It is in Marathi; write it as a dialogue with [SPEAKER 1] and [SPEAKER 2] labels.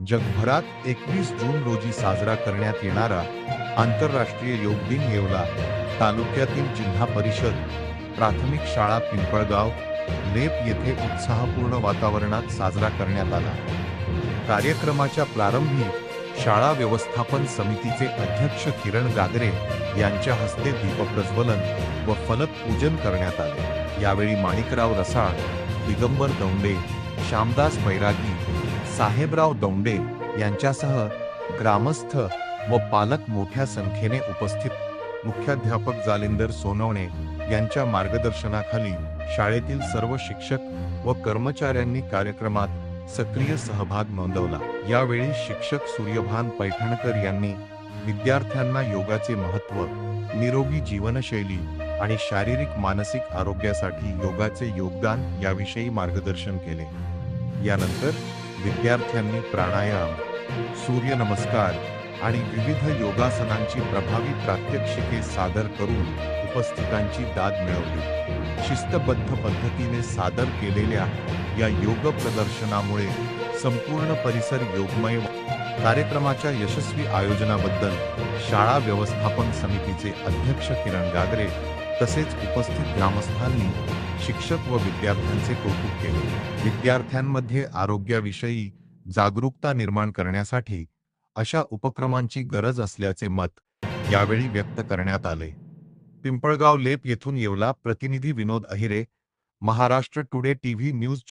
[SPEAKER 1] जगभरात 21 जून रोजी साजरा करण्यात येणारा आंतरराष्ट्रीय योग दिन येवला तालुक्यातील जिल्हा परिषद प्राथमिक शाळा पिंपळगाव लेप येथे उत्साहपूर्ण वातावरणात साजरा करण्यात आला। कार्यक्रमाच्या प्रारंभी शाळा व्यवस्थापन समितीचे अध्यक्ष किरण गागरे यांच्या हस्ते दीपप्रज्वलन व फलक पूजन करण्यात आले। यावेळी माणिकराव रसाळ, दिगंबर दौंडे, श्यामदास बैरागी, साहेबराव दौंडे यांच्यासह ग्रामस्थ व पालक मोठ्या संख्येने उपस्थित। मुख्याध्यापक जालिंदर सोनवणे यांच्या मार्गदर्शनाखाली शाळेतील सर्व शिक्षक व कर्मचाऱ्यांनी कार्यक्रमात सक्रिय सहभाग नोंदवला। यावेळी शिक्षक सूर्यभान पैठणकर यांनी विद्यार्थ्यांना योगाचे महत्त्व, निरोगी जीवनशैली आणि शारीरिक मानसिक आरोग्यासाठी योगाचे योगदान याविषयी मार्गदर्शन केले। यानंतर विद्यार्थ्यांनी प्राणायाम, सूर्यनमस्कार आणि विविध योगासनांची प्रभावी प्रात्यक्षिके सादर करून उपस्थितांची दाद मिळवली। शिस्तबद्ध पद्धतीने सादर केलेल्या या योग प्रदर्शनामुळे संपूर्ण परिसर योगमय। कार्यक्रमाच्या यशस्वी आयोजनाबद्दल शाळा व्यवस्थापन समितीचे अध्यक्ष किरण गागरे तसेच उपस्थित ग्रामस्थांनी शिक्षक व विद्यार्थ्यांचे कौतुक केले। विद्यार्थ्यांमध्ये आरोग्याविषयी जागरूकता निर्माण करण्यासाठी अशा उपक्रमांची गरज असल्याचे मत यावेळी व्यक्त करण्यात आले। पिंपळगाव लेप येथून येवला प्रतिनिधी Vinod Ahire, Maharashtra today TV news.